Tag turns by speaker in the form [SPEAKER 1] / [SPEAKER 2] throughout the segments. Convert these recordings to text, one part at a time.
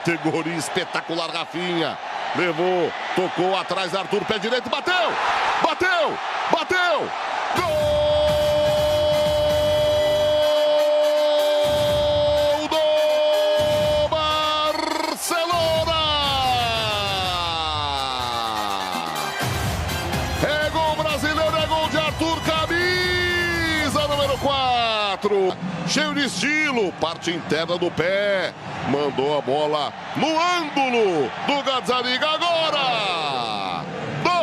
[SPEAKER 1] categoria espetacular, Rafinha. Levou, tocou atrás, Arthur, pé direito, bateu! Bateu! Bateu! Gol do Barcelona! É gol brasileiro, é gol de Arthur, camisa número 4. Cheio de estilo, parte interna do pé. Mandou a bola no ângulo do Gazzaniga. Agora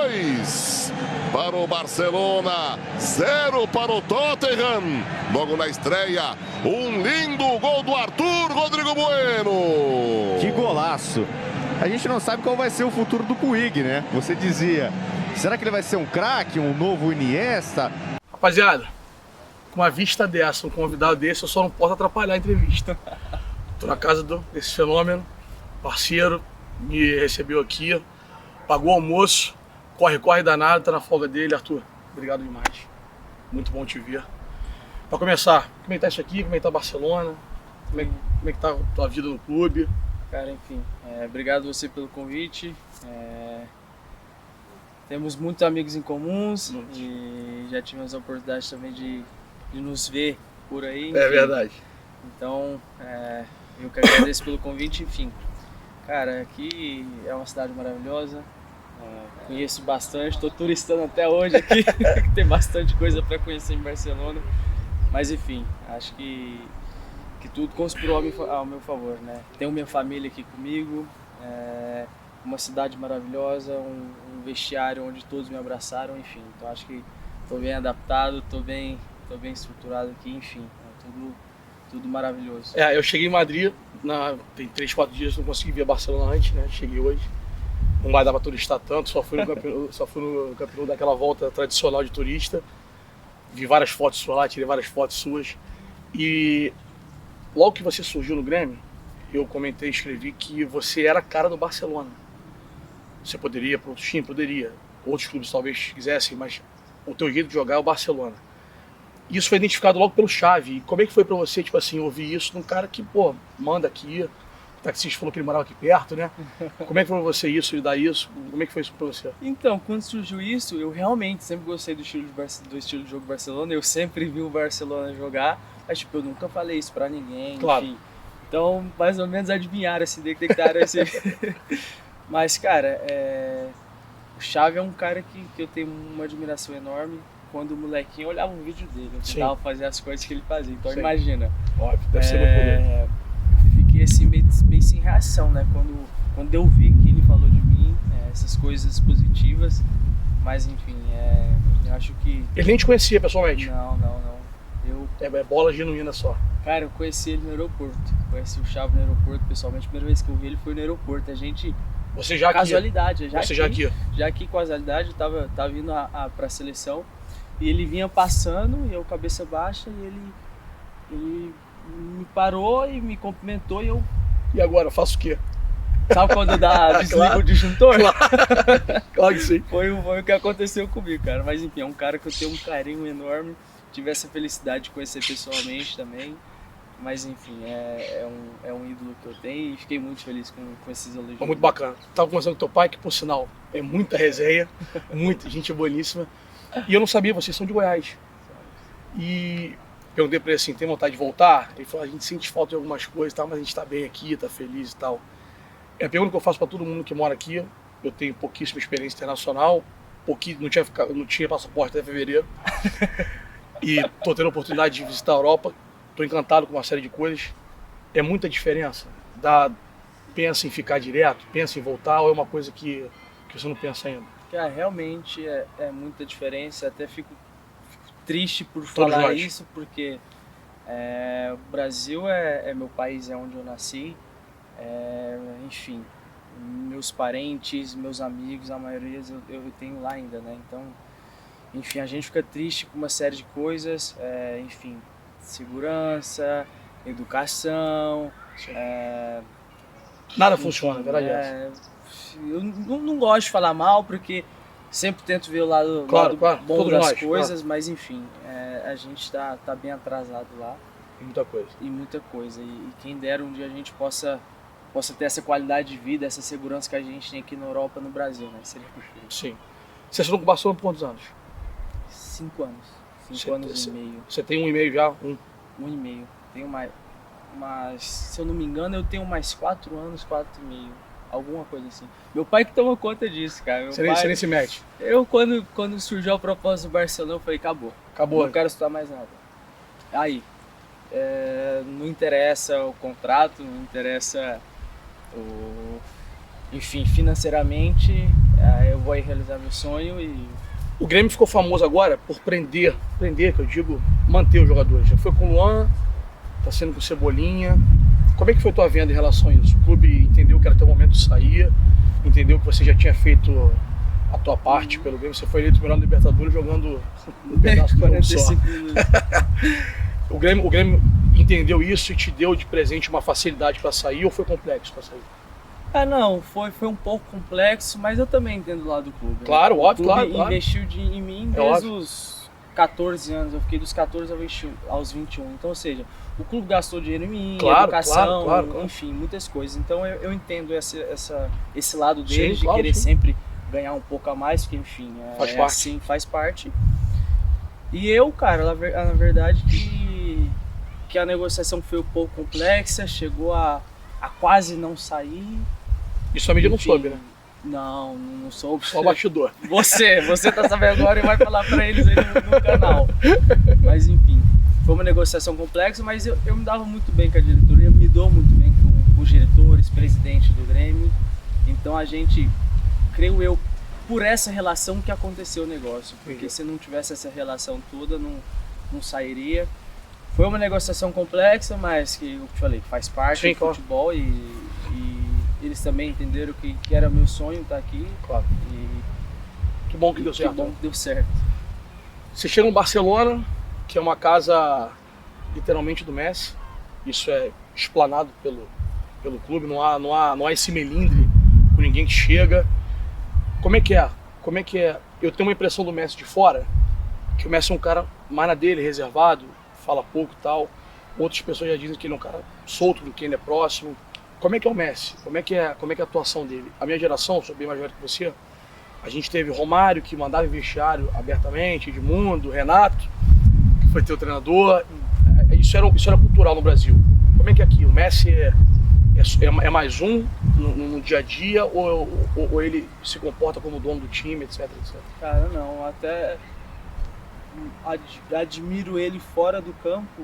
[SPEAKER 1] 2 para o Barcelona, 0 para o Tottenham. Logo na estreia, um lindo gol do Arthur, Rodrigo Bueno.
[SPEAKER 2] Que golaço. A gente não sabe qual vai ser o futuro do Puig, né? Você dizia, será que ele vai ser um craque, um novo Iniesta?
[SPEAKER 3] Rapaziada, com uma vista dessa, um convidado desse, eu só não posso atrapalhar a entrevista. Tô na casa desse fenômeno, parceiro, me recebeu aqui, pagou o almoço, corre danado, tá na folga dele. Arthur, obrigado demais. Muito bom te ver. Pra começar, como é que tá isso aqui? Como é que tá Barcelona? Como é que tá a tua vida no clube?
[SPEAKER 4] Cara, enfim, obrigado você pelo convite. Temos muitos amigos em comuns e já tivemos a oportunidade também de nos ver por aí. Enfim.
[SPEAKER 3] É verdade.
[SPEAKER 4] Então, eu que agradeço pelo convite, enfim. Cara, aqui é uma cidade maravilhosa, conheço bastante, estou turistando até hoje aqui, tem bastante coisa para conhecer em Barcelona, mas enfim, acho que tudo conspirou ao meu favor, né? Tenho minha família aqui comigo, uma cidade maravilhosa, um vestiário onde todos me abraçaram, enfim, então acho que estou bem adaptado, estou bem estruturado aqui, enfim, tudo maravilhoso.
[SPEAKER 3] Eu cheguei em Madrid, tem 3, 4 dias, não consegui ver Barcelona antes, né? Cheguei hoje. Não vai dar para turistar tanto, só fui no campeonato daquela volta tradicional de turista. Vi várias fotos suas lá, tirei várias fotos suas. E logo que você surgiu no Grêmio, eu comentei, escrevi que você era a cara do Barcelona. Você poderia ir para outro time? Poderia. Outros clubes talvez quisessem, mas o teu jeito de jogar é o Barcelona. Isso foi identificado logo pelo Xavi. E como é que foi pra você, tipo assim, ouvir isso de um cara que, pô, manda aqui, o taxista falou que ele morava aqui perto, né? Como é que foi pra você isso, e dar isso? Como é que foi isso pra você?
[SPEAKER 4] Então, quando surgiu isso, eu realmente sempre gostei do estilo de jogo do Barcelona, eu sempre vi o Barcelona jogar, mas tipo, eu nunca falei isso pra ninguém,
[SPEAKER 3] claro.
[SPEAKER 4] Enfim. Então, mais ou menos adivinharam, assim, detectaram esse... Mas, cara, o Xavi é um cara que eu tenho uma admiração enorme. Quando o molequinho eu olhava um vídeo dele, eu tentava fazer as coisas que ele fazia. Então imagina.
[SPEAKER 3] Óbvio, deve ser muito bonito.
[SPEAKER 4] Fiquei assim meio sem reação, né? Quando eu vi que ele falou de mim, essas coisas positivas. Mas enfim, eu acho que...
[SPEAKER 3] Ele nem te conhecia pessoalmente?
[SPEAKER 4] Não.
[SPEAKER 3] É bola genuína só.
[SPEAKER 4] Cara, eu conheci ele no aeroporto. Conheci o Xavi no aeroporto pessoalmente. A primeira vez que eu vi ele foi no aeroporto. A gente...
[SPEAKER 3] Você já
[SPEAKER 4] casualidade,
[SPEAKER 3] aqui?
[SPEAKER 4] Já aqui casualidade, eu tava vindo pra seleção. E ele vinha passando, e eu cabeça baixa, e ele me parou e me cumprimentou, e eu...
[SPEAKER 3] E agora, eu faço o quê?
[SPEAKER 4] Sabe quando desliga o disjuntor?
[SPEAKER 3] Claro que sim.
[SPEAKER 4] Foi o que aconteceu comigo, cara. Mas enfim, é um cara que eu tenho um carinho enorme, tive essa felicidade de conhecer pessoalmente também. Mas enfim, é um ídolo que eu tenho e fiquei muito feliz com esses elogios.
[SPEAKER 3] Muito bacana. Tava conversando com teu pai, que por sinal é muita resenha, muita gente boníssima. E eu não sabia, vocês são de Goiás. E perguntei pra ele assim, tem vontade de voltar? Ele falou, a gente sente falta de algumas coisas, tá, mas a gente tá bem aqui, tá feliz e tal. É a pergunta que eu faço pra todo mundo que mora aqui. Eu tenho pouquíssima experiência internacional, não tinha passaporte até fevereiro. E tô tendo a oportunidade de visitar a Europa. Tô encantado com uma série de coisas. É muita diferença. Pensa em ficar direto, pensa em voltar, ou é uma coisa que você não pensa ainda?
[SPEAKER 4] Cara, realmente é muita diferença, até fico triste por falar isso, porque o Brasil é meu país, é onde eu nasci, enfim, meus parentes, meus amigos, a maioria eu tenho lá ainda, né? Então, enfim, a gente fica triste com uma série de coisas, enfim, segurança, educação,
[SPEAKER 3] nada funciona, a verdade é essa.
[SPEAKER 4] Eu não gosto de falar mal, porque sempre tento ver o lado bom das coisas, mas enfim, a gente tá bem atrasado lá.
[SPEAKER 3] E muita coisa.
[SPEAKER 4] E quem dera um dia a gente possa possa ter essa qualidade de vida, essa segurança que a gente tem aqui na Europa, no Brasil, né? Seria perfeito.
[SPEAKER 3] Sim. Você assinou com o Barcelona por quantos anos?
[SPEAKER 4] 5 anos. 5 anos e meio.
[SPEAKER 3] Você tem 1,5 já?
[SPEAKER 4] 1 e meio. Tenho mais, mas, se eu não me engano, eu tenho mais 4 anos, 4 e meio. Alguma coisa assim. Meu pai que toma conta disso, cara. Você
[SPEAKER 3] nem se mete?
[SPEAKER 4] Eu, quando surgiu a proposta do Barcelona, eu falei, acabou. Não quero estudar mais nada. Aí, não interessa o contrato, não interessa enfim, financeiramente, eu vou aí realizar meu sonho e...
[SPEAKER 3] O Grêmio ficou famoso agora por prender, que eu digo, manter os jogadores. Já foi com o Luan, tá sendo com o Cebolinha. Como é que foi tua venda em relação a isso? O clube entendeu que era teu momento de sair, entendeu que você já tinha feito a tua parte pelo Grêmio, você foi eleito o melhor Libertadores jogando um pedaço do jogo só. O Grêmio entendeu isso e te deu de presente uma facilidade para sair ou foi complexo para sair?
[SPEAKER 4] Não, foi um pouco complexo, mas eu também entendo do lado do clube.
[SPEAKER 3] Claro,
[SPEAKER 4] né?
[SPEAKER 3] óbvio, claro.
[SPEAKER 4] O clube investiu em mim desde os 14 anos, eu fiquei dos 14 aos 21. Então, ou seja, o clube gastou dinheiro em mim, educação,
[SPEAKER 3] claro.
[SPEAKER 4] enfim, muitas coisas. Então eu entendo esse lado deles,
[SPEAKER 3] Sim, claro,
[SPEAKER 4] de querer
[SPEAKER 3] sim.
[SPEAKER 4] sempre ganhar um pouco a mais, porque enfim,
[SPEAKER 3] Faz parte.
[SPEAKER 4] Assim, faz parte. E eu, cara, na verdade que a negociação foi um pouco complexa, chegou a quase não sair.
[SPEAKER 3] Isso a mídia não soube, né?
[SPEAKER 4] Não soube.
[SPEAKER 3] Só o bastidor.
[SPEAKER 4] Você tá sabendo agora e vai falar pra eles aí no canal. Mas enfim, foi uma negociação complexa, mas eu me dava muito bem com a diretoria, me dou muito bem com os diretores, presidente do Grêmio. Então a gente, creio eu, por essa relação que aconteceu o negócio. Porque se não tivesse essa relação toda, não sairia. Foi uma negociação complexa, mas que eu te falei, faz parte do futebol e eles também entenderam que era meu sonho estar aqui.
[SPEAKER 3] Claro. Que bom que deu certo.
[SPEAKER 4] Que bom que deu certo.
[SPEAKER 3] Você chega no Barcelona, que é uma casa literalmente do Messi. Isso é explanado pelo clube, não há esse melindre com ninguém que chega. Como é que é? Eu tenho uma impressão do Messi de fora, que o Messi é um cara mais na dele, reservado, fala pouco e tal. Outras pessoas já dizem que ele é um cara solto com quem ele é próximo. Como é que é o Messi? Como é que é a atuação dele? A minha geração, sou bem mais velho que você, a gente teve Romário, que mandava em vestiário abertamente, Edmundo, Renato, que foi teu treinador. Isso era cultural no Brasil. Como é que é aqui? O Messi é mais um no dia a dia ou ele se comporta como dono do time, etc, etc?
[SPEAKER 4] Cara, não. Até admiro ele fora do campo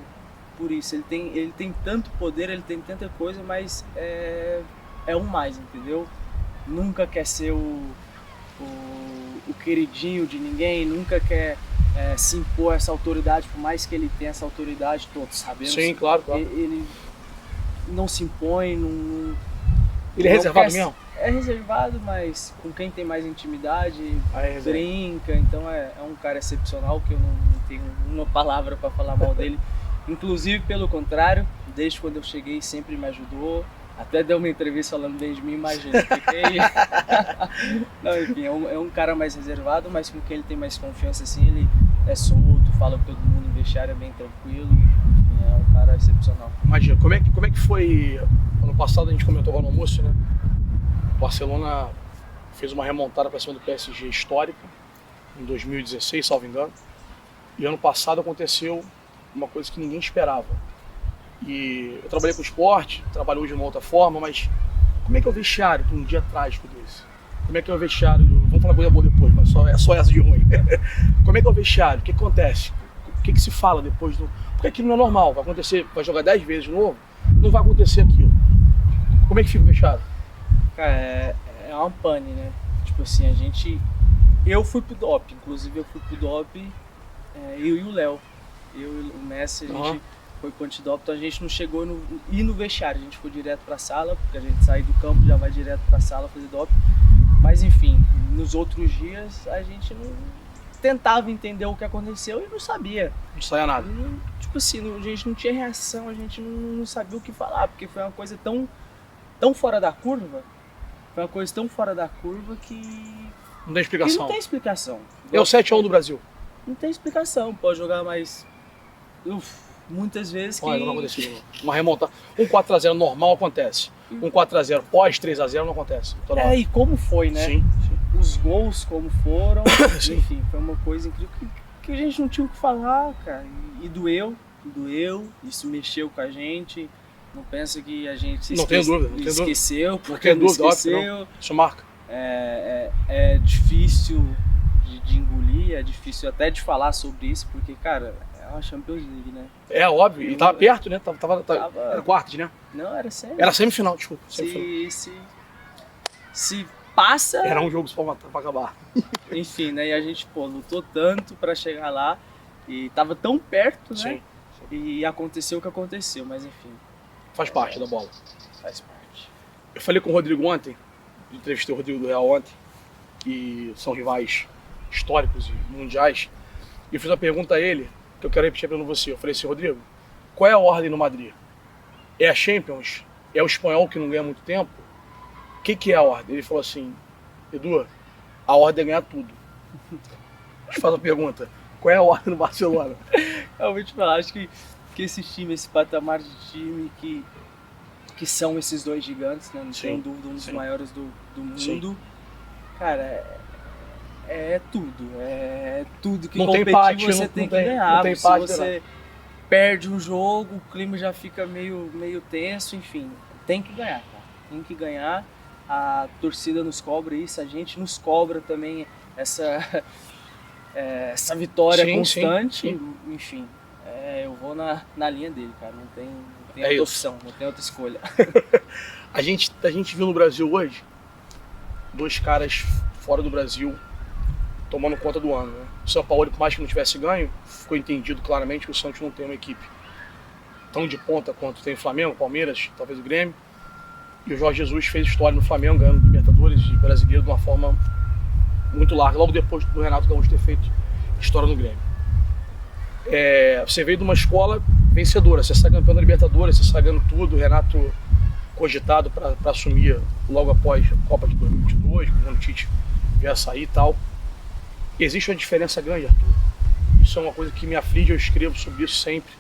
[SPEAKER 4] por isso. Ele tem tanto poder, ele tem tanta coisa, mas é um mais, entendeu? Nunca quer ser o queridinho de ninguém, nunca quer se impor essa autoridade, por mais que ele tenha essa autoridade, todos sabemos.
[SPEAKER 3] Sim, claro.
[SPEAKER 4] Ele não se impõe, não...
[SPEAKER 3] Ele é reservado mesmo?
[SPEAKER 4] É reservado, mas com quem tem mais intimidade, brinca, então é um cara excepcional que eu não tenho uma palavra para falar mal dele. Inclusive, pelo contrário, desde quando eu cheguei sempre me ajudou, até deu uma entrevista falando bem de mim, imagina, fiquei... Não, enfim, é um cara mais reservado, mas com quem ele tem mais confiança, assim, ele é solto, fala com todo mundo, o vestiário é bem tranquilo, enfim, é um cara excepcional.
[SPEAKER 3] Imagina, como é que foi, ano passado a gente comentou lá no almoço, né? O Barcelona fez uma remontada para cima do PSG histórica, em 2016, salvo engano, e ano passado aconteceu uma coisa que ninguém esperava. E eu trabalhei com esporte, trabalho de uma outra forma, mas como é que é o vestiário de um dia trágico desse? Como é que é o vestiário? Vamos falar coisa boa depois, mas é só essa de ruim. Como é que é o vestiário? O que acontece? O que se fala depois do... Porque aquilo não é normal, vai acontecer, vai jogar 10 vezes de novo, não vai acontecer aquilo. Como é que fica o vestiário?
[SPEAKER 4] Cara, é uma pane, né? Tipo assim, eu fui pro DOP, inclusive eu fui pro DOP, eu e o Léo. Eu e o Messi, a gente foi pro antidoping, então a gente não chegou no vestiário, a gente foi direto pra sala, porque a gente sai do campo já vai direto pra sala fazer doping. Mas enfim, nos outros dias a gente não tentava entender o que aconteceu e não sabia.
[SPEAKER 3] Não saía nada.
[SPEAKER 4] Tipo assim, a gente não tinha reação, a gente não sabia o que falar, porque foi uma coisa tão fora da curva, que...
[SPEAKER 3] Não tem explicação.
[SPEAKER 4] Que não tem explicação.
[SPEAKER 3] É o 7-1 do Brasil.
[SPEAKER 4] Não tem explicação, pode jogar mais... muitas vezes que...
[SPEAKER 3] Olha, não aconteceu. Uma remontada. Um 4-0 normal acontece. um 4x0 pós 3x0 não acontece.
[SPEAKER 4] E como foi, né?
[SPEAKER 3] Sim.
[SPEAKER 4] Os gols como foram,
[SPEAKER 3] Sim.
[SPEAKER 4] enfim, foi uma coisa incrível que a gente não tinha o que falar, cara. E doeu, isso mexeu com a gente. Não pensa que a gente esqueceu, porque não esqueceu.
[SPEAKER 3] Isso marca.
[SPEAKER 4] É difícil de engolir, é difícil até de falar sobre isso, porque, cara, é uma Champions League, né?
[SPEAKER 3] É óbvio, e tava perto, né? Era quartos, né?
[SPEAKER 4] Não, era semifinal.
[SPEAKER 3] Era semifinal, desculpa.
[SPEAKER 4] Se passa...
[SPEAKER 3] Era um jogo só pra acabar.
[SPEAKER 4] Enfim, né? E a gente, lutou tanto pra chegar lá e tava tão perto, né?
[SPEAKER 3] Sim.
[SPEAKER 4] E aconteceu o que aconteceu, mas enfim.
[SPEAKER 3] Faz parte da bola.
[SPEAKER 4] Faz parte.
[SPEAKER 3] Eu falei com o Rodrigo ontem, entrevistei o Rodrigo do Real ontem, que são rivais históricos e mundiais, e eu fiz uma pergunta a ele, que eu quero repetir para você. Eu falei assim, Rodrigo, qual é a ordem no Madrid? É a Champions? É o espanhol que não ganha muito tempo? O que é a ordem? Ele falou assim, Edu, a ordem é ganhar tudo. Deixa eu fazer uma pergunta, qual é a ordem no Barcelona?
[SPEAKER 4] Eu vou te falar, acho que esse time, esse patamar de time que são esses dois gigantes, né? Não tem dúvida, um dos maiores do mundo. Sim. Cara, é tudo que
[SPEAKER 3] não
[SPEAKER 4] competir
[SPEAKER 3] tem empate,
[SPEAKER 4] você tem que ganhar.
[SPEAKER 3] Não tem empate,
[SPEAKER 4] se você perde um jogo, o clima já fica meio tenso, enfim. Tem que ganhar, cara. Tem que ganhar. A torcida nos cobra isso, a gente nos cobra também essa vitória constante. Sim. Enfim, eu vou na linha dele, cara. Não tem outra opção, não tem outra escolha.
[SPEAKER 3] A gente viu no Brasil hoje 2 caras fora do Brasil tomando conta do ano, né? O São Paulo, por mais que não tivesse ganho, ficou entendido claramente que o Santos não tem uma equipe tão de ponta quanto tem o Flamengo, Palmeiras, talvez o Grêmio. E o Jorge Jesus fez história no Flamengo, ganhando Libertadores e Brasileiro de uma forma muito larga, logo depois do Renato Gaúcho ter feito história no Grêmio. Você veio de uma escola vencedora, você sai campeão da Libertadores, você sai ganhando tudo, o Renato cogitado para assumir logo após a Copa de 2022, quando o Tite vier a sair e tal. Existe uma diferença grande, Arthur. Isso é uma coisa que me aflige, eu escrevo sobre isso sempre,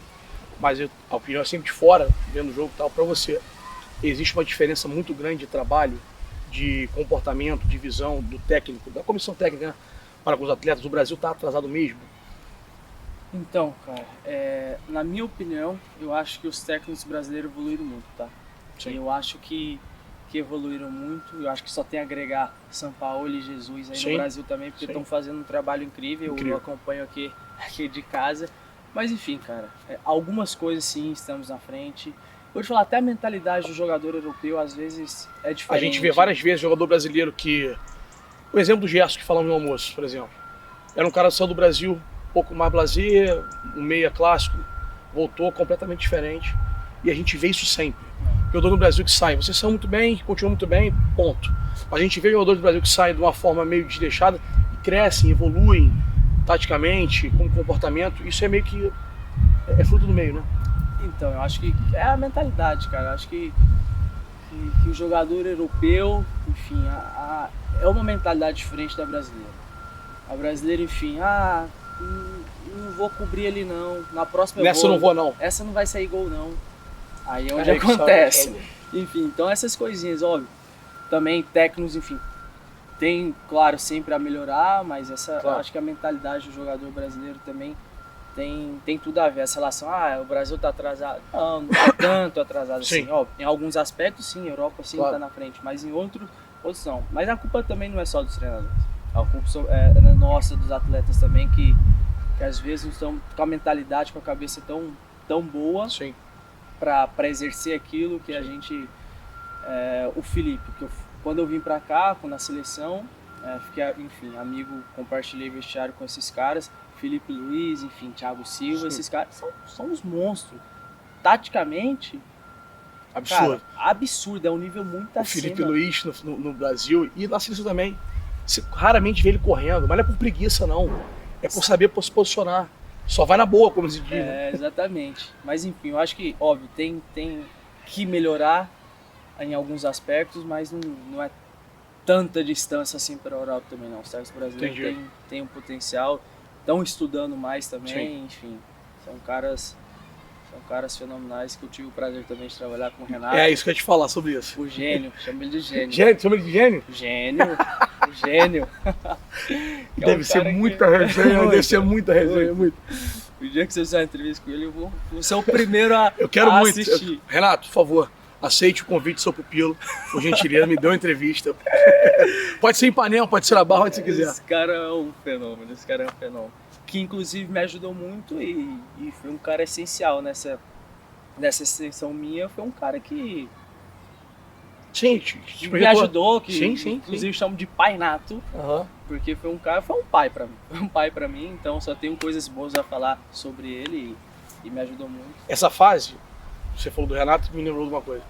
[SPEAKER 3] mas a opinião é sempre de fora, vendo o jogo e tal, para você. Existe uma diferença muito grande de trabalho, de comportamento, de visão do técnico, da comissão técnica, né, para com os atletas. O Brasil está atrasado mesmo.
[SPEAKER 4] Então, cara, na minha opinião, eu acho que os técnicos brasileiros evoluíram muito, tá? Sim. Eu acho que evoluíram muito, eu acho que só tem a agregar São Paulo e Jesus aí no Brasil também, porque estão fazendo um trabalho incrível. Eu acompanho aqui de casa. Mas enfim, cara, algumas coisas sim, estamos na frente. Vou te falar, até a mentalidade do jogador europeu às vezes é diferente.
[SPEAKER 3] A gente vê várias vezes jogador brasileiro que... O exemplo do Gerson que falamos no almoço, por exemplo. Era um cara que saiu do Brasil um pouco mais blasé, um meia clássico, voltou completamente diferente. E a gente vê isso sempre. Jogador do Brasil que sai, vocês são muito bem, continuam muito bem, ponto. A gente vê jogadores do Brasil que saem de uma forma meio desleixada e crescem, evoluem taticamente, com comportamento. Isso é meio que... é fruto do meio, né?
[SPEAKER 4] Então, eu acho que é a mentalidade, cara. Eu acho que o jogador europeu, enfim, é uma mentalidade diferente da brasileira. A brasileira, enfim, não vou cobrir ali não, na próxima
[SPEAKER 3] Nessa eu não vou não.
[SPEAKER 4] Essa não vai sair gol não. Aí é onde acontece. Enfim, então essas coisinhas, óbvio. Também técnicos, enfim, tem, claro, sempre a melhorar, mas acho que a mentalidade do jogador brasileiro também tem tudo a ver. Essa relação, o Brasil tá atrasado. Não tá tanto atrasado assim. Óbvio, em alguns aspectos sim, a Europa sim tá na frente, mas em outros não. Mas a culpa também não é só dos treinadores. A culpa é nossa, dos atletas também, que às vezes não estão com a mentalidade, com a cabeça tão boa para exercer aquilo que a gente... o Felipe, quando eu vim para cá, na seleção, fiquei, enfim, amigo, compartilhei vestiário com esses caras, Felipe Luiz, enfim, Thiago Silva, esses caras são uns monstros. Taticamente,
[SPEAKER 3] absurdo.
[SPEAKER 4] Cara, absurdo, é um nível muito acima.
[SPEAKER 3] O Felipe Luiz no Brasil e na seleção também, você raramente vê ele correndo, mas não é por preguiça não, é por saber se posicionar. Só vai na boa, como se diz.
[SPEAKER 4] Exatamente. Mas enfim, eu acho que, óbvio, tem que melhorar em alguns aspectos, mas não é tanta distância assim para a Europa também não. Os técnicos brasileiros têm um potencial, estão estudando mais também, enfim. São caras São caras fenomenais que eu tive o prazer também de trabalhar com o Renato.
[SPEAKER 3] É isso que eu ia te falar sobre isso.
[SPEAKER 4] O gênio, chama ele de gênio.
[SPEAKER 3] Gênio, chama ele de gênio?
[SPEAKER 4] Gênio, o gênio.
[SPEAKER 3] Deve ser muita resenha, deve ser muita resenha, muito.
[SPEAKER 4] O dia que você fizer uma entrevista com ele, eu vou ser o primeiro a
[SPEAKER 3] Eu quero
[SPEAKER 4] a
[SPEAKER 3] muito.
[SPEAKER 4] assistir.
[SPEAKER 3] Renato, por favor, aceite o convite do seu pupilo. Por gentileza, me dê uma entrevista. Pode ser em Ipanema, pode ser na Barra, onde você quiser.
[SPEAKER 4] Esse cara é um fenômeno, Que inclusive me ajudou muito e foi um cara essencial nessa extensão minha. Foi um cara que
[SPEAKER 3] Sim,
[SPEAKER 4] me ajudou, que
[SPEAKER 3] sim,
[SPEAKER 4] inclusive chamo de pai nato, porque foi um pai pra mim. Foi um pai pra mim, então só tenho coisas boas a falar sobre ele e me ajudou muito.
[SPEAKER 3] Essa fase, você falou do Renato, me lembrou de uma coisa.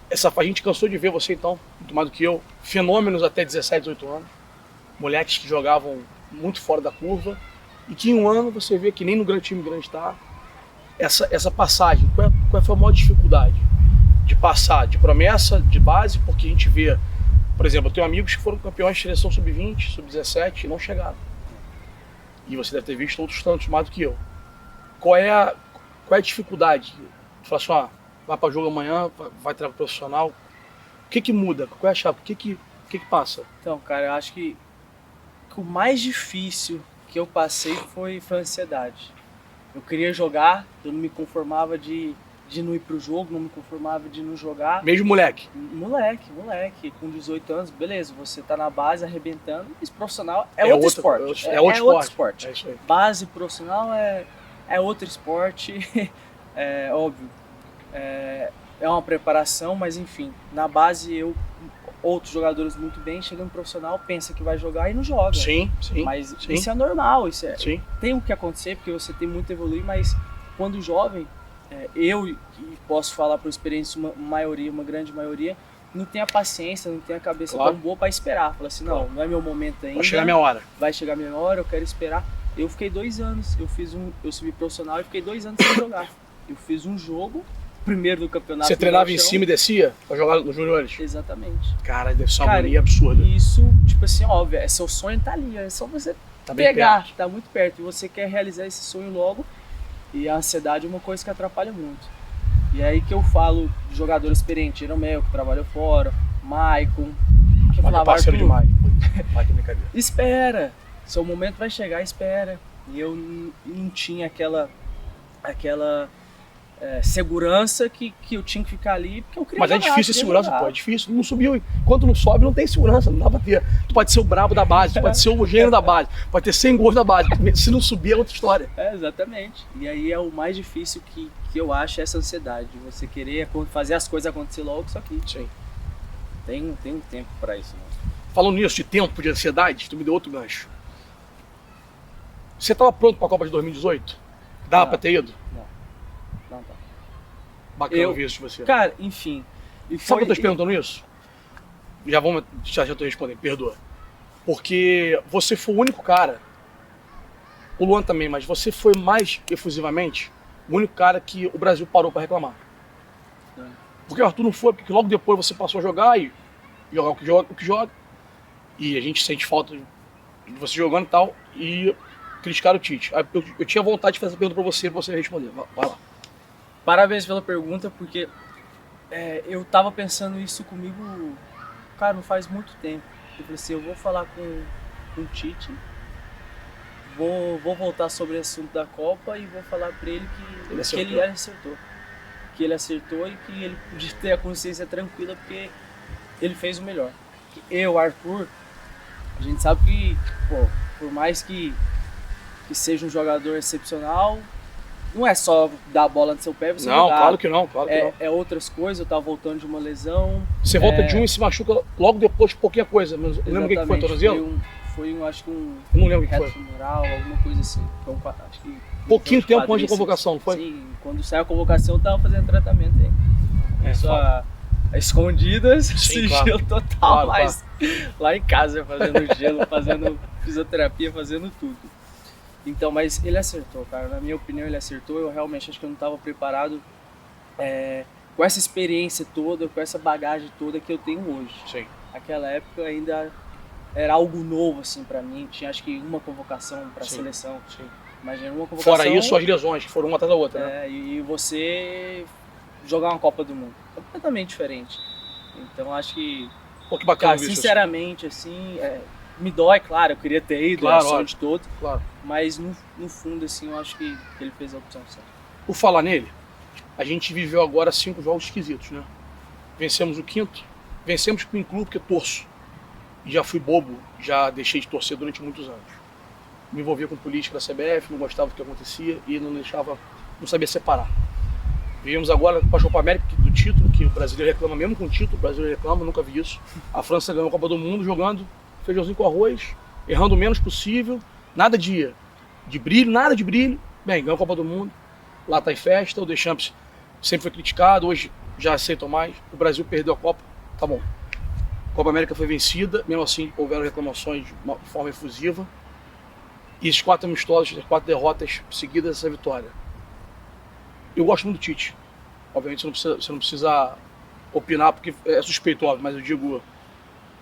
[SPEAKER 3] Essa fase, a gente cansou de ver você então, muito mais do que eu, fenômenos até 17, 18 anos, moleques que jogavam muito fora da curva, e que em um ano você vê que nem no grande time grande está. Essa passagem, qual foi a maior dificuldade de passar de promessa, de base, porque a gente vê, por exemplo, eu tenho amigos que foram campeões de seleção sub-20, sub-17 e não chegaram. E você deve ter visto outros tantos mais do que eu. Qual é a dificuldade? Você fala assim, vai para jogo amanhã, vai treinar profissional. O que muda? Qual é a chave? O que passa?
[SPEAKER 4] Então, cara, eu acho que o mais difícil que eu passei foi a ansiedade. Eu queria jogar, eu não me conformava de não ir pro jogo, não me conformava de não jogar.
[SPEAKER 3] Mesmo moleque?
[SPEAKER 4] Moleque, com 18 anos, beleza, você tá na base arrebentando, mas profissional é outro esporte.
[SPEAKER 3] É outro esporte.
[SPEAKER 4] É isso aí. Base profissional é outro esporte, é óbvio. É uma preparação, mas enfim, na base outros jogadores muito bem, chegando no profissional, pensa que vai jogar e não joga.
[SPEAKER 3] Sim.
[SPEAKER 4] Mas isso é normal,
[SPEAKER 3] Sim.
[SPEAKER 4] Tem o que acontecer, porque você tem muito a evoluir, mas quando jovem, eu, e posso falar por experiência, uma grande maioria, não tem a paciência, não tem a cabeça tão boa para esperar. Fala assim, não é meu momento ainda.
[SPEAKER 3] Vai chegar a minha hora.
[SPEAKER 4] Vai chegar a minha hora, eu quero esperar. Eu fiquei 2 anos, eu subi profissional e fiquei 2 anos sem jogar. Eu fiz um jogo, primeiro do campeonato.
[SPEAKER 3] Você treinava em cima e descia pra jogar nos juniores?
[SPEAKER 4] Exatamente.
[SPEAKER 3] Cara, deve ser uma agonia absurda.
[SPEAKER 4] E isso, tipo assim, óbvio, seu sonho tá ali, é só você pegar, tá muito perto. E você quer realizar esse sonho logo, e a ansiedade é uma coisa que atrapalha muito. E é aí que eu falo de jogador experiente, Jeromel, que trabalhou fora, Maicon, que falava,
[SPEAKER 3] parceiro demais.
[SPEAKER 4] Espera, seu momento vai chegar, espera. E eu não tinha aquela segurança que eu tinha que ficar ali, porque eu queria
[SPEAKER 3] Mas
[SPEAKER 4] jogar,
[SPEAKER 3] é difícil a segurança, pô, é difícil. Não subiu. Enquanto não sobe, não tem segurança, não dá pra ter. Tu pode ser o brabo da base, tu pode ser o gênio da base, pode ter 100 gols da base. Se não subir, é outra história.
[SPEAKER 4] Exatamente. E aí é o mais difícil que eu acho, essa ansiedade. Você querer fazer as coisas acontecer logo, só que
[SPEAKER 3] Sim.
[SPEAKER 4] Tem um tempo pra isso. Né?
[SPEAKER 3] Falando nisso, de tempo, de ansiedade, tu me deu outro gancho. Você tava pronto pra Copa de 2018? Dava pra ter ido?
[SPEAKER 4] Não tá.
[SPEAKER 3] Bacana ouvir isso de você.
[SPEAKER 4] Cara, enfim.
[SPEAKER 3] Sabe que eu tô te perguntando isso? Já tô respondendo, perdoa. Porque você foi o único cara, o Luan também, mas você foi mais efusivamente o único cara que o Brasil parou pra reclamar. Porque o Arthur não foi, porque logo depois você passou a jogar e jogar o que joga. E a gente sente falta de você jogando e tal, e criticar o Tite. Eu tinha vontade de fazer essa pergunta pra você responder. Vai lá.
[SPEAKER 4] Parabéns pela pergunta, porque eu tava pensando isso comigo, cara, não faz muito tempo. Eu falei assim, eu vou falar com o Tite, vou voltar sobre o assunto da Copa e vou falar pra ele que ele acertou. Que ele acertou e que ele podia ter a consciência tranquila, porque ele fez o melhor. Eu, Arthur, a gente sabe que, pô, por mais que seja um jogador excepcional, não é só dar a bola no seu pé e você
[SPEAKER 3] não,
[SPEAKER 4] jogar.
[SPEAKER 3] Claro que não.
[SPEAKER 4] É outras coisas, eu tava voltando de uma lesão.
[SPEAKER 3] Você volta de um e se machuca logo depois de pouquinha coisa, mas eu lembro o que foi, tornozelo?
[SPEAKER 4] Acho que um
[SPEAKER 3] eu não lembro o que foi.
[SPEAKER 4] femoral, alguma coisa assim. Então, acho que
[SPEAKER 3] pouquinho tempo antes da convocação, não foi?
[SPEAKER 4] Sim, quando saiu a convocação eu tava fazendo tratamento aí. Só escondidas, sigilo total, mas lá em casa fazendo gelo, fazendo fisioterapia, fazendo tudo. Então, mas ele acertou, cara. Na minha opinião, ele acertou. Eu realmente acho que eu não estava preparado com essa experiência toda, com essa bagagem toda que eu tenho hoje.
[SPEAKER 3] Sim.
[SPEAKER 4] Naquela época ainda era algo novo assim para mim. Tinha acho que uma convocação para a seleção.
[SPEAKER 3] Sim.
[SPEAKER 4] Imagina uma convocação...
[SPEAKER 3] Fora isso, as lesões, que foram uma atrás da outra, né?
[SPEAKER 4] E você jogar uma Copa do Mundo. Completamente diferente. Então acho que...
[SPEAKER 3] Pô, que bacana
[SPEAKER 4] cara,
[SPEAKER 3] isso.
[SPEAKER 4] sinceramente, assim, me dói, claro, eu queria ter ido,
[SPEAKER 3] claro,
[SPEAKER 4] é o sonho de todo.
[SPEAKER 3] Claro.
[SPEAKER 4] Mas no fundo, assim, eu acho que ele fez a opção certa.
[SPEAKER 3] Por falar nele, a gente viveu agora 5 jogos esquisitos, né? Vencemos o 5º, vencemos com o clube porque torço. E já fui bobo, já deixei de torcer durante muitos anos. Me envolvia com política da CBF, não gostava do que acontecia e não sabia separar. Vivemos agora com a Copa América do título, que o brasileiro reclama mesmo com o título, o brasileiro reclama, nunca vi isso. A França ganhou a Copa do Mundo jogando feijãozinho com arroz, errando o menos possível, nada de brilho, nada de brilho. Bem, ganhou a Copa do Mundo, lá tá em festa, o Deschamps sempre foi criticado, hoje já aceitam mais. O Brasil perdeu a Copa, tá bom. A Copa América foi vencida, mesmo assim houveram reclamações de forma efusiva. E esses 4 amistosos, 4 derrotas seguidas dessa vitória. Eu gosto muito do Tite. Obviamente você não precisa opinar porque é suspeito, óbvio, mas eu digo,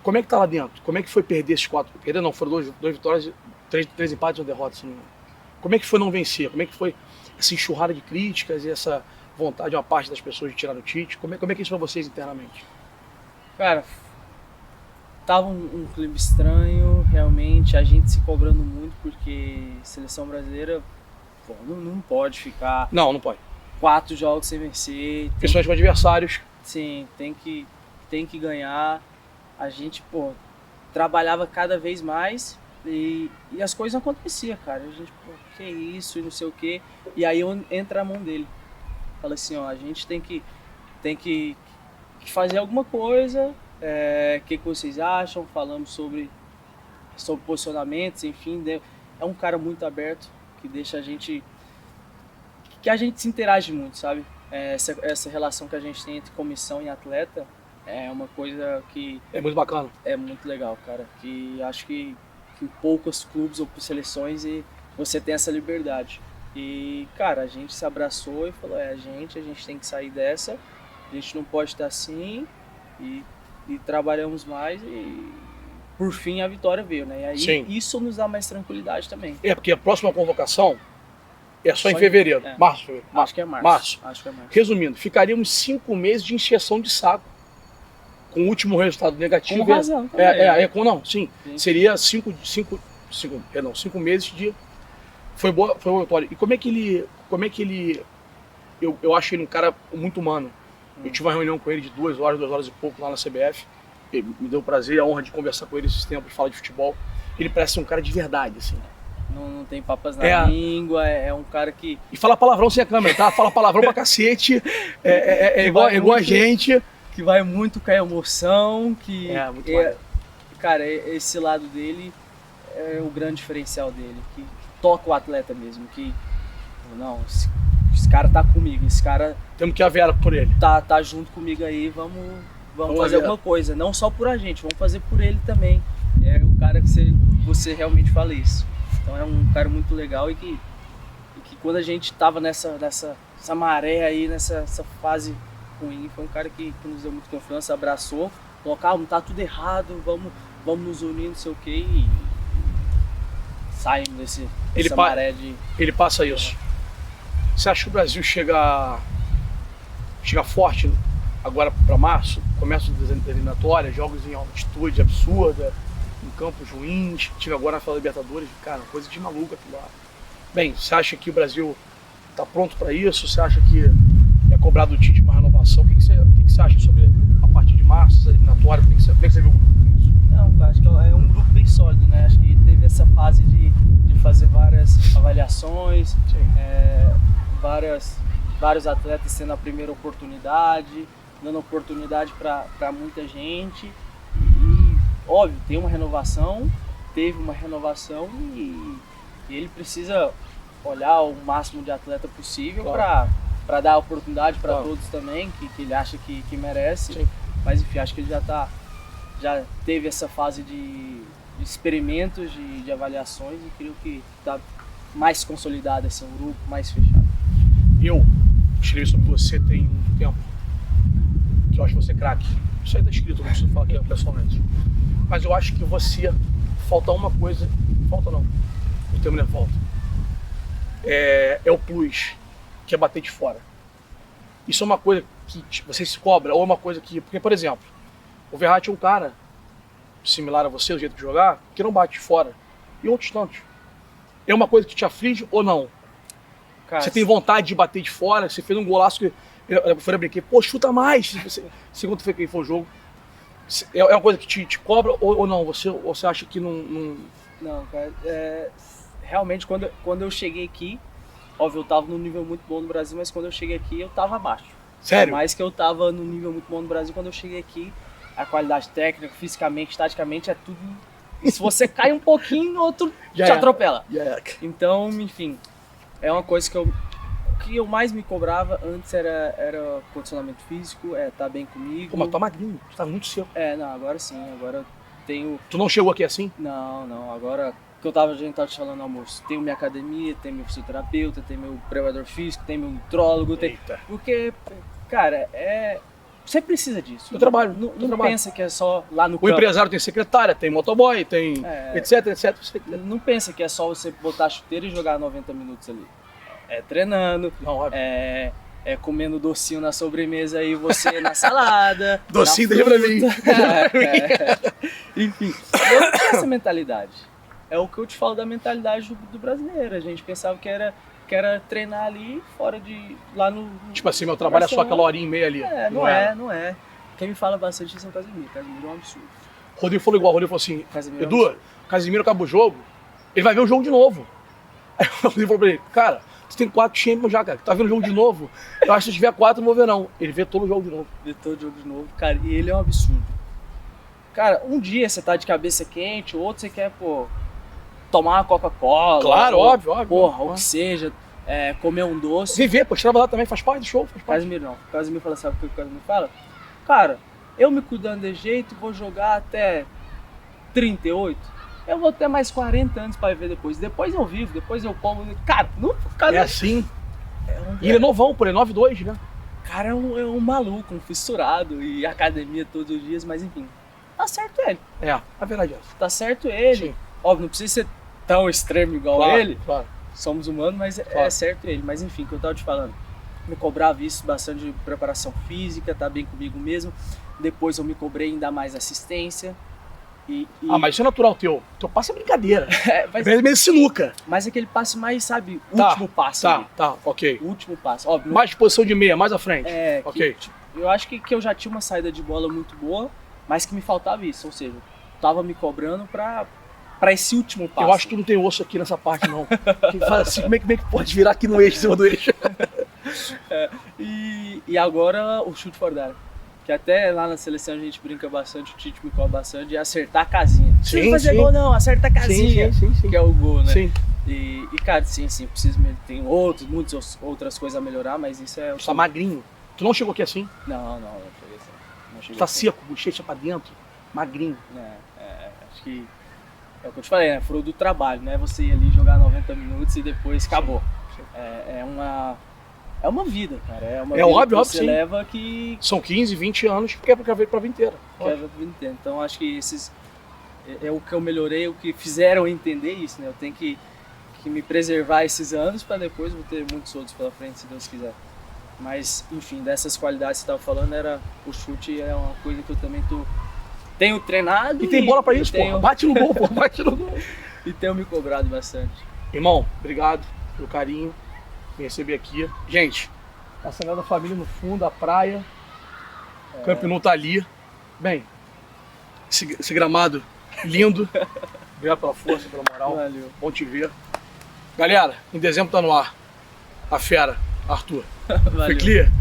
[SPEAKER 3] como é que tá lá dentro? Como é que foi perder esses 4? Perder não, foram 2 vitórias, 3 empates e uma derrota, se não me engano. Como é que foi não vencer? Como é que foi essa enxurrada de críticas e essa vontade de uma parte das pessoas de tirar o Tite? Como é que é isso pra vocês internamente?
[SPEAKER 4] Cara, tava um clima estranho, realmente, a gente se cobrando muito, porque seleção brasileira pô, não pode ficar
[SPEAKER 3] Não pode.
[SPEAKER 4] 4 jogos sem vencer.
[SPEAKER 3] Principalmente com adversários.
[SPEAKER 4] Sim, tem que ganhar. A gente, pô, trabalhava cada vez mais e as coisas não aconteciam, cara. A gente, pô, que isso e não sei o quê. E aí entra a mão dele. Fala assim, ó, a gente tem que fazer alguma coisa. O que vocês acham? Falamos sobre posicionamentos, enfim. É um cara muito aberto, que deixa a gente... que a gente se interage muito, sabe? Essa relação que a gente tem entre comissão e atleta é uma coisa que...
[SPEAKER 3] É muito bacana.
[SPEAKER 4] É muito legal, cara. Que acho que em poucos clubes ou seleções você tem essa liberdade. E, cara, a gente se abraçou e falou, a gente tem que sair dessa, a gente não pode estar assim, e trabalhamos mais e por fim a vitória veio, né? E aí
[SPEAKER 3] Sim.
[SPEAKER 4] Isso nos dá mais tranquilidade também.
[SPEAKER 3] Porque a próxima convocação é só em fevereiro. Março, fevereiro.
[SPEAKER 4] Acho que é março. Acho que é março.
[SPEAKER 3] Resumindo, ficaríamos 5 meses de encheção de saco. Com o último resultado negativo.
[SPEAKER 4] Com razão.
[SPEAKER 3] Sim. Seria 5 meses de... Foi boa vitória. E como é que ele... Eu acho ele um cara muito humano. Eu tive uma reunião com ele de 2 horas e pouco lá na CBF. Ele me deu o prazer e a honra de conversar com ele esses tempos, falar de futebol. Ele parece ser um cara de verdade, assim.
[SPEAKER 4] Não tem papas na língua, é um cara que...
[SPEAKER 3] E fala palavrão sem a câmera, tá? Fala palavrão pra cacete, igual a gente.
[SPEAKER 4] Que vai muito com a emoção,
[SPEAKER 3] muito
[SPEAKER 4] cara, esse lado dele é o grande diferencial dele, que toca o atleta mesmo, que... Não, esse cara tá comigo, esse cara...
[SPEAKER 3] Temos que haver por ele.
[SPEAKER 4] Tá junto comigo aí, vamos fazer alguma coisa, não só por a gente, vamos fazer por ele também. É o cara que você realmente fala isso. Então é um cara muito legal e que quando a gente tava nessa maré aí, nessa fase ruim, foi um cara que nos deu muita confiança, abraçou, falou, calma, tá tudo errado, vamos nos unir, não sei o que, e saímos dessa maré de...
[SPEAKER 3] Ele passa isso. Você acha que o Brasil chega forte agora para março? Começa a eliminatória, jogos em altitude absurda, em campos ruins, tive agora na final da Libertadores, cara, coisa de maluco aquilo lá. Bem, você acha que o Brasil está pronto para isso? Você acha que é cobrado do Tite uma renovação? O que você acha sobre a partir de março, essa eliminatória? Como é que você viu o grupo com isso?
[SPEAKER 4] Não, cara, acho que é um grupo bem sólido, né? Acho que teve essa fase de fazer várias avaliações, vários atletas tendo a primeira oportunidade, dando oportunidade para muita gente. E, óbvio, teve uma renovação e ele precisa olhar o máximo de atleta possível para dar oportunidade para todos também, que ele acha que merece.
[SPEAKER 3] Sim.
[SPEAKER 4] Mas enfim, acho que ele já teve essa fase de experimentos, de avaliações, e creio que está mais consolidado, assim, um grupo mais fechado.
[SPEAKER 3] Eu escrevi sobre você tem um tempo, que eu acho você craque. Isso aí tá escrito, não preciso falar aqui pessoalmente. Mas eu acho que você, falta uma coisa, falta não, o termo não é falta. é o plus, que é bater de fora. Isso é uma coisa que você se cobra, ou é uma coisa que... Porque, por exemplo, o Verratti é um cara similar a você, o jeito de jogar, que não bate de fora. E outros tantos. É uma coisa que te aflige ou não?
[SPEAKER 4] Cara,
[SPEAKER 3] Você tem vontade de bater de fora, você fez um golaço que... Eu brinquei, pô, chuta mais! Segundo foi o jogo. É uma coisa que te cobra ou não? Você acha que não...
[SPEAKER 4] Não, cara, realmente quando eu cheguei aqui, óbvio, eu tava num nível muito bom no Brasil, mas quando eu cheguei aqui eu tava abaixo.
[SPEAKER 3] Sério?
[SPEAKER 4] Mais que eu tava num nível muito bom no Brasil, quando eu cheguei aqui, a qualidade técnica, fisicamente, taticamente, é tudo... E se você cai um pouquinho, outro
[SPEAKER 3] Já
[SPEAKER 4] te
[SPEAKER 3] é.
[SPEAKER 4] atropela.
[SPEAKER 3] Yeah.
[SPEAKER 4] Então, enfim, é uma coisa que eu mais me cobrava antes era condicionamento físico, tá bem comigo.
[SPEAKER 3] Pô, mas tá magrinho, você tá muito seco.
[SPEAKER 4] Não, agora sim, agora eu tenho...
[SPEAKER 3] Tu não chegou aqui assim?
[SPEAKER 4] Não, agora que a gente tava te falando no almoço, tenho minha academia, tenho meu fisioterapeuta, tenho meu preparador físico, tenho meu nutrólogo,
[SPEAKER 3] Eita.
[SPEAKER 4] porque, cara, você precisa disso.
[SPEAKER 3] Eu trabalho.
[SPEAKER 4] Não pensa que é só lá no
[SPEAKER 3] O
[SPEAKER 4] campo.
[SPEAKER 3] empresário tem secretária, tem motoboy, tem etc.
[SPEAKER 4] Não pensa que é só você botar a chuteira e jogar 90 minutos ali. É treinando,
[SPEAKER 3] Não, óbvio.
[SPEAKER 4] comendo docinho na sobremesa e você na salada.
[SPEAKER 3] Docinho
[SPEAKER 4] na
[SPEAKER 3] deixa pra
[SPEAKER 4] fruta.
[SPEAKER 3] mim.
[SPEAKER 4] Enfim, eu não tinha essa mentalidade. É o que eu te falo da mentalidade do brasileiro. A gente pensava que era treinar ali fora de... lá no...
[SPEAKER 3] Tipo assim, meu trabalho é só aquela horinha e meia ali.
[SPEAKER 4] Não é. Quem me fala bastante isso é o Casemiro. Casemiro é um absurdo.
[SPEAKER 3] O Rodrigo falou igual, o Rodrigo falou assim,
[SPEAKER 4] Casemiro é um
[SPEAKER 3] Edu,
[SPEAKER 4] absurdo.
[SPEAKER 3] Casemiro acabou o jogo, ele vai ver o jogo de novo. Aí o Rodrigo falou pra ele, cara, você tem 4 Champions já, cara, tá vendo o jogo de novo? Eu acho que se tiver 4 eu não vou ver não. Ele vê todo o jogo de novo.
[SPEAKER 4] Ver todo o jogo de novo, cara, e ele é um absurdo. Cara, um dia você tá de cabeça quente, outro você quer, tomar uma Coca-Cola.
[SPEAKER 3] Claro,
[SPEAKER 4] ou,
[SPEAKER 3] óbvio.
[SPEAKER 4] Ou que seja, comer um doce.
[SPEAKER 3] Viver, pô, trabalhar também faz parte do show, faz parte.
[SPEAKER 4] Casemiro não. O Casemiro fala, sabe o que o Casemiro fala? Cara, eu me cuidando de jeito, vou jogar até 38. Eu vou ter mais 40 anos pra viver depois. Depois eu vivo, depois eu como. Cara, não... Cara,
[SPEAKER 3] É assim. E ele é novão, pô, ele é 9'2", né?
[SPEAKER 4] Cara, é um maluco, um fissurado e academia todos os dias, mas enfim. Tá certo ele.
[SPEAKER 3] A verdade é essa.
[SPEAKER 4] Tá certo ele.
[SPEAKER 3] Sim.
[SPEAKER 4] Óbvio, não precisa ser tão extremo igual
[SPEAKER 3] Claro,
[SPEAKER 4] ele.
[SPEAKER 3] claro.
[SPEAKER 4] Somos humanos, mas é
[SPEAKER 3] Claro.
[SPEAKER 4] certo ele. Mas enfim, o que eu tava te falando. Me cobrava isso bastante de preparação física, tá bem comigo mesmo. Depois eu me cobrei ainda mais assistência.
[SPEAKER 3] Mas isso é natural teu. Teu passe é brincadeira.
[SPEAKER 4] Mas,
[SPEAKER 3] É meio sinuca.
[SPEAKER 4] mas aquele passe mais, sabe,
[SPEAKER 3] Tá,
[SPEAKER 4] último passe. ali.
[SPEAKER 3] Tá, ok.
[SPEAKER 4] O último passe. Óbvio.
[SPEAKER 3] Mais posição de meia, mais à frente.
[SPEAKER 4] que,
[SPEAKER 3] Ok.
[SPEAKER 4] tipo, eu acho que eu já tinha uma saída de bola muito boa, mas que me faltava isso. Ou seja, eu tava me cobrando pra esse último passe.
[SPEAKER 3] Eu acho que tu não tem osso aqui nessa parte, não. Quem fala assim, como é que pode virar aqui no eixo, em cima do eixo?
[SPEAKER 4] E agora o chute fora da área. Que até lá na seleção a gente brinca bastante, o Tite me cobra bastante, de acertar a casinha. Não precisa fazer gol não, acerta a casinha.
[SPEAKER 3] Sim.
[SPEAKER 4] Que é o gol, né?
[SPEAKER 3] Sim.
[SPEAKER 4] E cara, sim, preciso, tem muitas outras coisas a melhorar, mas isso é...
[SPEAKER 3] Tu tá magrinho. Tu não chegou aqui assim?
[SPEAKER 4] Não cheguei assim. Não cheguei
[SPEAKER 3] Tu tá
[SPEAKER 4] assim.
[SPEAKER 3] seco, bochecha pra dentro, magrinho.
[SPEAKER 4] Acho que é o que eu te falei, né? Fruto do trabalho, né? Você ir ali jogar 90 minutos e depois acabou.
[SPEAKER 3] Sim.
[SPEAKER 4] É uma vida, cara. É uma
[SPEAKER 3] É
[SPEAKER 4] vida
[SPEAKER 3] óbvio,
[SPEAKER 4] que
[SPEAKER 3] óbvio,
[SPEAKER 4] você
[SPEAKER 3] sim.
[SPEAKER 4] leva que
[SPEAKER 3] São 15, 20 anos que é pra ver pra vida inteira.
[SPEAKER 4] quer ver a vida inteira. Então acho que esses é o que eu melhorei, o que fizeram eu entender isso, né? Eu tenho que me preservar esses anos para depois vou ter muitos outros pela frente, se Deus quiser. Mas, enfim, dessas qualidades que você estava falando, o chute é uma coisa que eu também tenho treinado.
[SPEAKER 3] E tem bola pra isso,
[SPEAKER 4] tenho,
[SPEAKER 3] porra. Bate no gol, porra. Bate no gol.
[SPEAKER 4] E tenho me cobrado bastante.
[SPEAKER 3] Irmão, obrigado pelo carinho. Me receber aqui. Gente, a Sagrada Família no fundo, a praia. O Camp Nou tá ali. Bem, esse gramado lindo. Obrigado pela força, pela moral.
[SPEAKER 4] Valeu.
[SPEAKER 3] Bom te ver. Galera, em dezembro tá no ar. A fera, Arthur. Foi
[SPEAKER 4] Valeu.
[SPEAKER 3] clear?